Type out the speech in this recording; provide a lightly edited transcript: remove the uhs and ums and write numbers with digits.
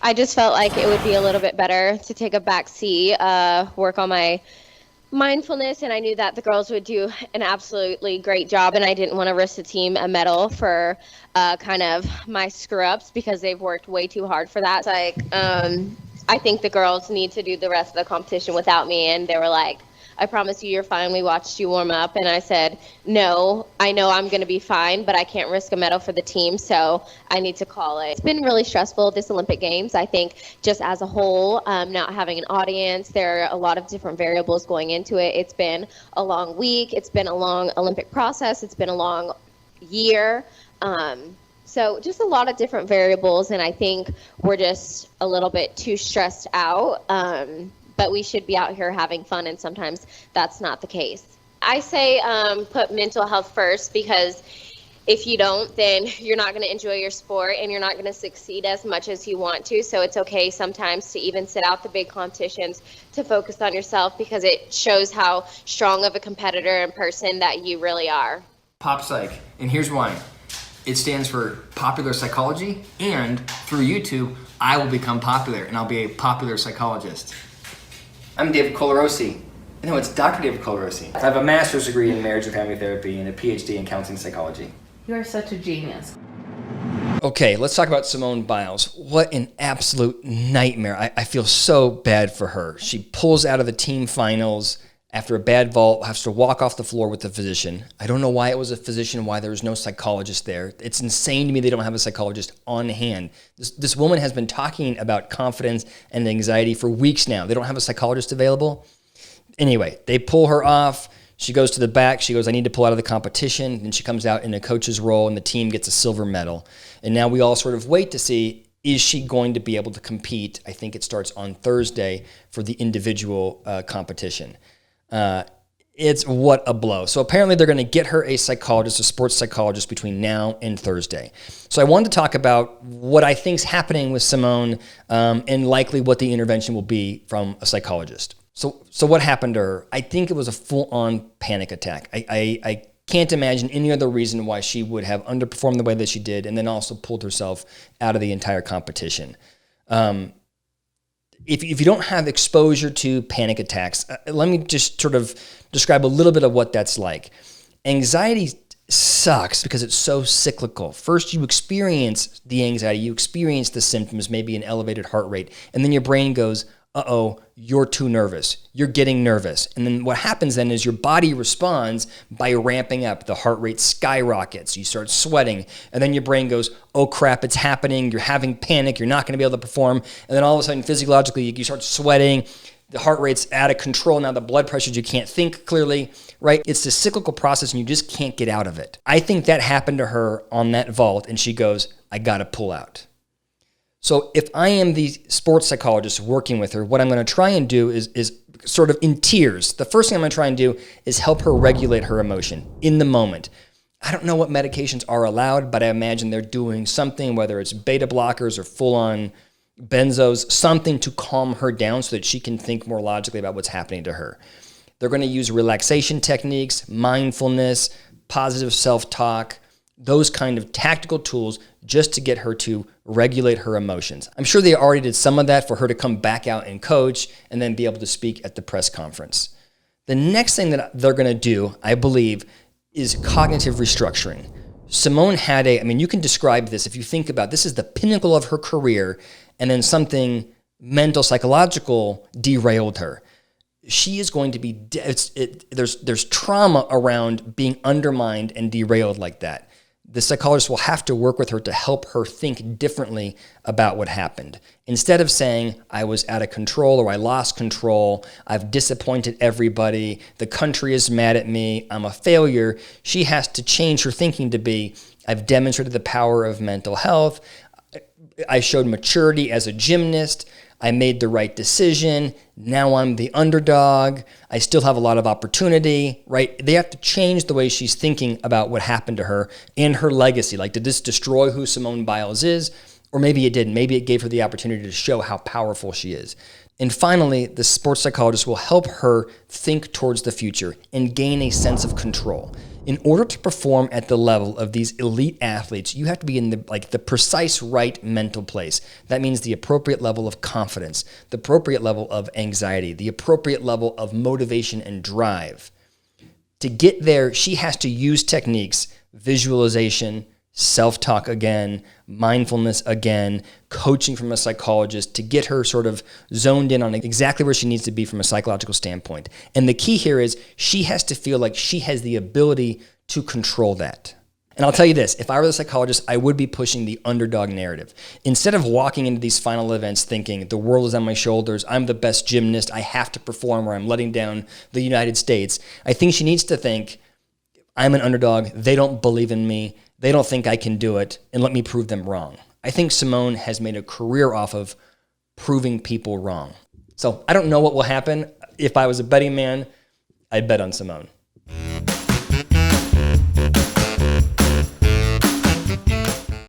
I just felt like it would be a little bit better to take a back seat, work on my mindfulness, and I knew that the girls would do an absolutely great job, and I didn't want to risk the team a medal for kind of my screw-ups because they've worked way too hard for that. It's like, I think the girls need to do the rest of the competition without me, and they were like, I promise you you're fine. We watched you warm up. And I said, no, I know I'm going to be fine, but I can't risk a medal for the team, so I need to call it. It's been really stressful, this Olympic Games. I think just as a whole, not having an audience, there are a lot of different variables going into it. It's been a long week. It's been a long Olympic process. It's been a long year. So just a lot of different variables, and I think we're just a little bit too stressed out. But we should be out here having fun, and sometimes that's not the case. I say put mental health first, because if you don't, then you're not going to enjoy your sport and you're not going to succeed as much as you want to. So it's okay sometimes to even sit out the big competitions to focus on yourself, because it shows how strong of a competitor and person that you really are. Pop Psych, and here's why. It stands for Popular Psychology, and through YouTube, I will become popular and I'll be a popular psychologist. I'm David Colarosi. No, it's Dr. David Colarosi. I have a master's degree in marriage and family therapy and a PhD in counseling psychology. You are such a genius. Okay, let's talk about Simone Biles. What an absolute nightmare. I feel so bad for her. She pulls out of the team finals after a bad vault, has to walk off the floor with the physician. I don't know why it was a physician, why there was no psychologist there. It's insane to me they don't have a psychologist on hand. This woman has been talking about confidence and anxiety for weeks now. They don't have a psychologist available. Anyway, they pull her off. She goes to the back. She goes, I need to pull out of the competition. And she comes out in a coach's role, and the team gets a silver medal. And now we all sort of wait to see, is she going to be able to compete? I think it starts on Thursday for the individual competition. It's what a blow. So apparently they're going to get her a psychologist, a sports psychologist, between now and Thursday. So I wanted to talk about what I think is happening with Simone, and likely what the intervention will be from a psychologist. So what happened to her? I think it was a full-on panic attack. I can't imagine any other reason why she would have underperformed the way that she did, and then also pulled herself out of the entire competition. If you don't have exposure to panic attacks, let me just sort of describe a little bit of what that's like. Anxiety sucks because it's so cyclical. First, you experience the anxiety, you experience the symptoms, maybe an elevated heart rate, and then your brain goes, uh-oh, you're too nervous. You're getting nervous. And then what happens then is your body responds by ramping up. The heart rate skyrockets. You start sweating. And then your brain goes, oh crap, it's happening. You're having panic. You're not going to be able to perform. And then all of a sudden, physiologically, you start sweating. The heart rate's out of control. Now the blood pressure, you can't think clearly, right? It's this cyclical process, and you just can't get out of it. I think that happened to her on that vault, and she goes, I got to pull out. So if I am the sports psychologist working with her, what I'm going to try and do is sort of in tiers. The first thing I'm going to try and do is help her regulate her emotion in the moment. I don't know what medications are allowed, but I imagine they're doing something, whether it's beta blockers or full-on benzos, something to calm her down so that she can think more logically about what's happening to her. They're going to use relaxation techniques, mindfulness, positive self-talk, those kind of tactical tools just to get her to regulate her emotions. I'm sure they already did some of that for her to come back out and coach and then be able to speak at the press conference. The next thing that they're going to do, I believe, is cognitive restructuring. Simone had you can describe this if you think about this is the pinnacle of her career, and then something mental, psychological derailed her. She is going to be, there's trauma around being undermined and derailed like that. The psychologist will have to work with her to help her think differently about what happened. Instead of saying, I was out of control or I lost control, I've disappointed everybody, the country is mad at me, I'm a failure, she has to change her thinking to be, I've demonstrated the power of mental health, I showed maturity as a gymnast, I made the right decision, now I'm the underdog, I still have a lot of opportunity, right? They have to change the way she's thinking about what happened to her and her legacy. Like, did this destroy who Simone Biles is? Or maybe it didn't. Maybe it gave her the opportunity to show how powerful she is. And finally, the sports psychologist will help her think towards the future and gain a sense of control. In order to perform at the level of these elite athletes, you have to be in the precise right mental place. That means the appropriate level of confidence, the appropriate level of anxiety, the appropriate level of motivation and drive. To get there, she has to use techniques, visualization, self-talk again, mindfulness again, coaching from a psychologist to get her sort of zoned in on exactly where she needs to be from a psychological standpoint. And the key here is she has to feel like she has the ability to control that. And I'll tell you this, if I were the psychologist, I would be pushing the underdog narrative. Instead of walking into these final events thinking the world is on my shoulders, I'm the best gymnast, I have to perform or I'm letting down the United States, I think she needs to think, I'm an underdog, they don't believe in me, they don't think I can do it, and let me prove them wrong. I think Simone has made a career off of proving people wrong. So I don't know what will happen. If I was a betting man, I'd bet on Simone.